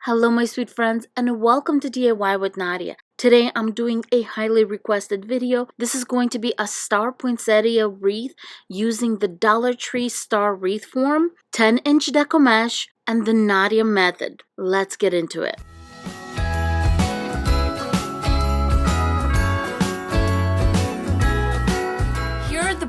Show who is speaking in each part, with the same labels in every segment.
Speaker 1: Hello my sweet friends and welcome to DIY with Nadia. Today I'm doing a highly requested video. This is going to be a star poinsettia wreath using the Dollar Tree star wreath form, 10-inch Deco Mesh, and the Nadia Method. Let's get into it.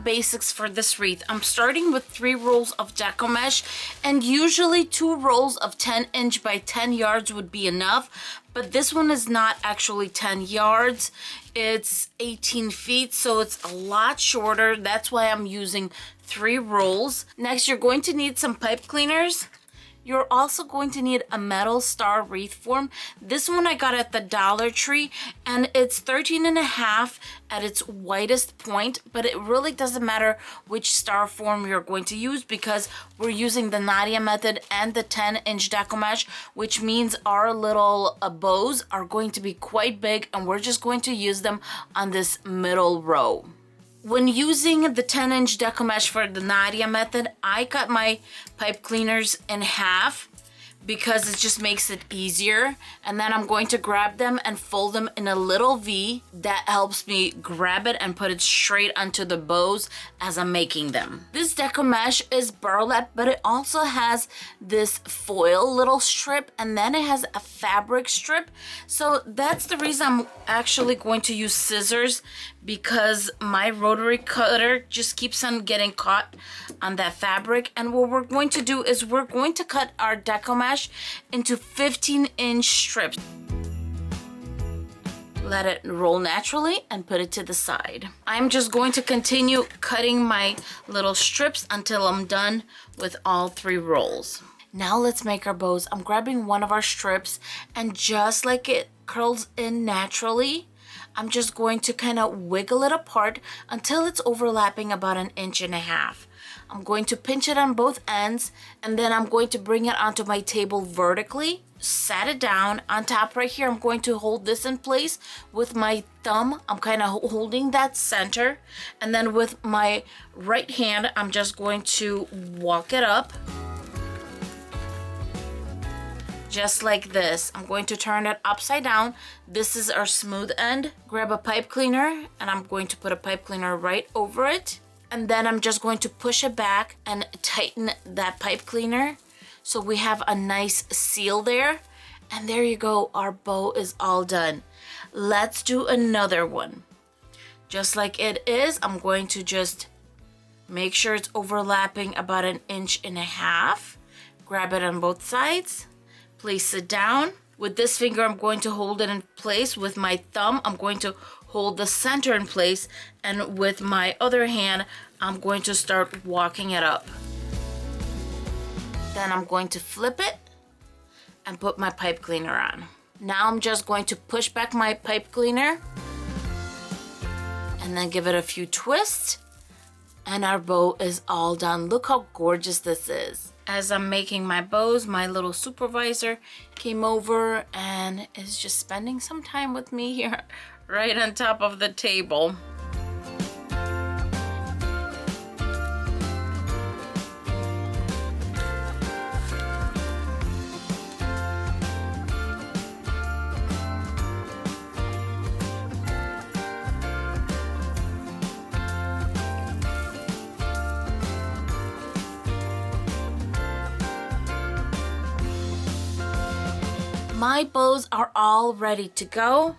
Speaker 1: Basics for this wreath. I'm starting with 3 rolls of Deco Mesh, and usually 2 rolls of 10-inch by 10 yards would be enough, but this one is not actually 10 yards. It's 18 feet, so it's a lot shorter. That's why I'm using 3 rolls. Next, you're going to need some pipe cleaners. You're also going to need a metal star wreath form. This one I got at the Dollar Tree, and it's 13.5 at its widest point, but it really doesn't matter which star form you're going to use because we're using the Nadia Method and the 10-inch Deco Mesh, which means our little bows are going to be quite big, and we're just going to use them on this middle row. When using the 10-inch Deco Mesh for the Nadia Method, I cut my pipe cleaners in half because it just makes it easier. And then I'm going to grab them and fold them in a little V. That helps me grab it and put it straight onto the bows as I'm making them. This Deco Mesh is burlap, but it also has this foil little strip, and then it has a fabric strip. So that's the reason I'm actually going to use scissors, because my rotary cutter just keeps on getting caught on that fabric. And what we're going to do is we're going to cut our Deco Mesh into 15-inch strips. Let it roll naturally and put it to the side. I'm just going to continue cutting my little strips until I'm done with all 3 rolls. Now let's make our bows. I'm grabbing one of our strips, and just like it curls in naturally, I'm just going to kind of wiggle it apart until it's overlapping about 1.5 inches. I'm going to pinch it on both ends, and then I'm going to bring it onto my table vertically, set it down. On top right here, I'm going to hold this in place with my thumb. I'm kind of holding that center, and then with my right hand, I'm just going to walk it up. Just like this. I'm going to turn it upside down. This is our smooth end. Grab a pipe cleaner, and I'm going to put a pipe cleaner right over it. And then I'm just going to push it back and tighten that pipe cleaner so we have a nice seal there. And there you go, our bow is all done. Let's do another one. Just like it is, I'm going to just make sure it's overlapping about 1.5 inches. Grab it on both sides. Place it down. With this finger, I'm going to hold it in place. With my thumb, I'm going to hold the center in place. And with my other hand, I'm going to start walking it up. Then I'm going to flip it and put my pipe cleaner on. Now I'm just going to push back my pipe cleaner and then give it a few twists. And our bow is all done. Look how gorgeous this is. As I'm making my bows, my little supervisor came over and is just spending some time with me here right on top of the table. My bows are all ready to go,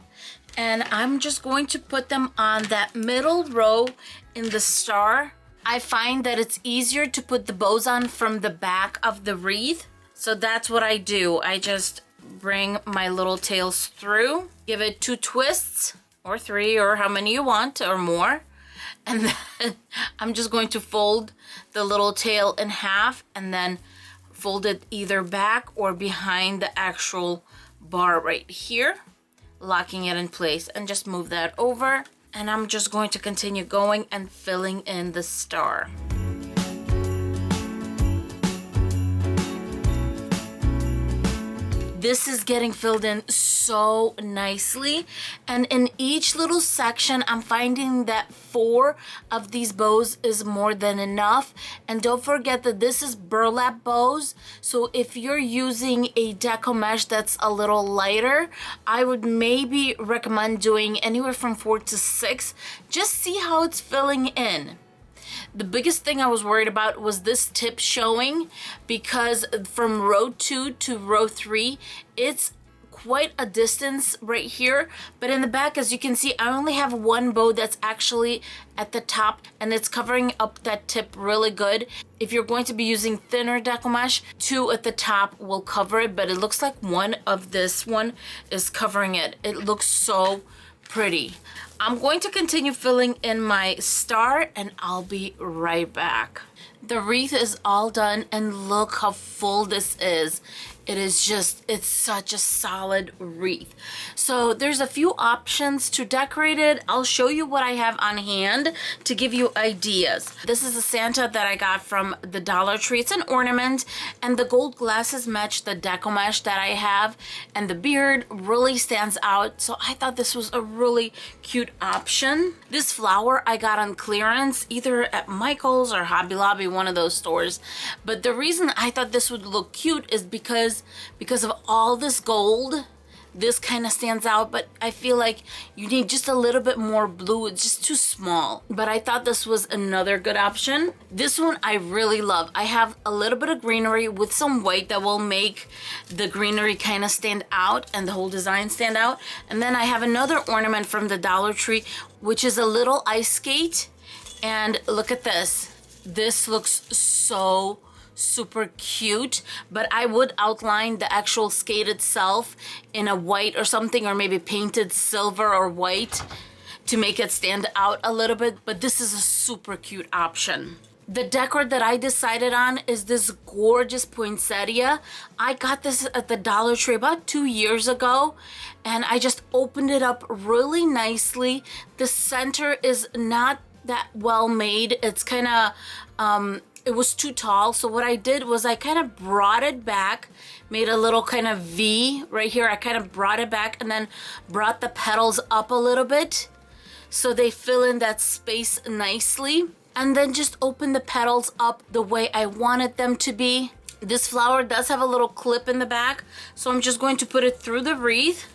Speaker 1: and I'm just going to put them on that middle row in the star. I find that it's easier to put the bows on from the back of the wreath, so that's what I do. I just bring my little tails through, give it 2 twists, or 3, or how many you want, or more, and then I'm just going to fold the little tail in half, and then fold it either back or behind the actual bar right here, locking it in place, and just move that over. And I'm just going to continue going and filling in the star. This is getting filled in so nicely, and in each little section I'm finding that 4 of these bows is more than enough. And don't forget that this is burlap bows, so if you're using a Deco Mesh that's a little lighter, I would maybe recommend doing anywhere from 4 to 6. Just see how it's filling in. The biggest thing I was worried about was this tip showing, because from row 2 to row 3, it's quite a distance right here. But in the back, as you can see, I only have 1 bow that's actually at the top, and it's covering up that tip really good. If you're going to be using thinner Deco Mesh, 2 at the top will cover it, but it looks like 1 of this one is covering it. It looks so pretty. I'm going to continue filling in my star, and I'll be right back. The wreath is all done, and look how full this is. It's such a solid wreath. So there's a few options to decorate it. I'll show you what I have on hand to give you ideas. This is a Santa that I got from the Dollar Tree. It's an ornament, and the gold glasses match the Deco Mesh that I have, and the beard really stands out. So I thought this was a really cute option. This flower I got on clearance, either at Michael's or Hobby Lobby, one of those stores. But the reason I thought this would look cute is because of all this gold. This kind of stands out, but I feel like you need just a little bit more blue. It's just too small. But I thought this was another good option. This one I really love. I have a little bit of greenery with some white that will make the greenery kind of stand out and the whole design stand out. And then I have another ornament from the Dollar Tree, which is a little ice skate. And look at this. This looks so super cute, but I would outline the actual skate itself in a white or something, or maybe painted silver or white to make it stand out a little bit. But this is a super cute option. The decor that I decided on is this gorgeous poinsettia. I got this at the Dollar Tree about 2 years ago, and I just opened it up really nicely. The center is not that well made. It's kind of it was too tall, so what I did was I kind of brought it back, made a little kind of V right here. I kind of brought it back and then brought the petals up a little bit so they fill in that space nicely, and then just open the petals up the way I wanted them to be. This flower does have a little clip in the back, so I'm just going to put it through the wreath,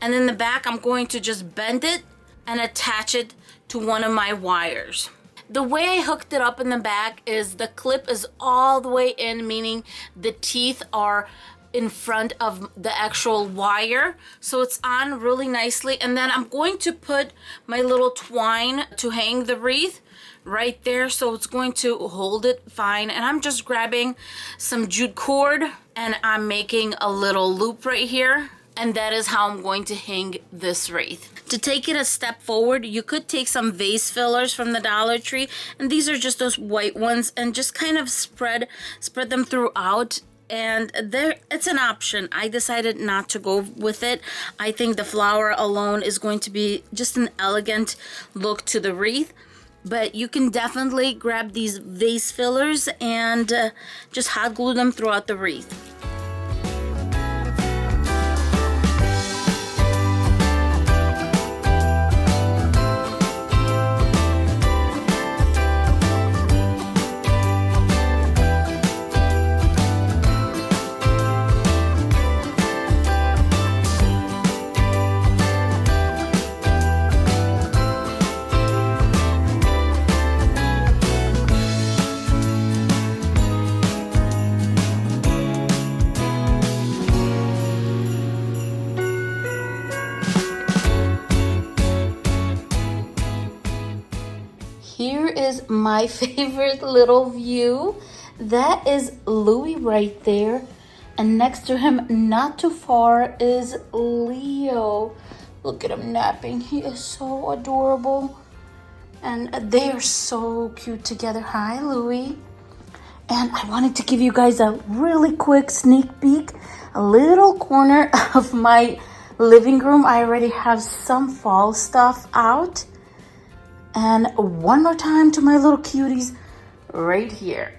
Speaker 1: and in the back I'm going to just bend it and attach it to one of my wires. The way I hooked it up in the back is the clip is all the way in, meaning the teeth are in front of the actual wire, so it's on really nicely. And then I'm going to put my little twine to hang the wreath right there, so it's going to hold it fine. And I'm just grabbing some jute cord and I'm making a little loop right here, and that is how I'm going to hang this wreath. To take it a step forward, you could take some vase fillers from the Dollar Tree, and these are just those white ones, and just kind of spread them throughout. And there, it's an option. I decided not to go with it. I think the flower alone is going to be just an elegant look to the wreath. But you can definitely grab these vase fillers and just hot glue them throughout the wreath. Here is my favorite little view. That is Louie right there. And next to him, not too far, is Leo. Look at him napping. He is so adorable. And they are so cute together. Hi, Louie. And I wanted to give you guys a really quick sneak peek. A little corner of my living room. I already have some fall stuff out. And one more time to my little cuties right here.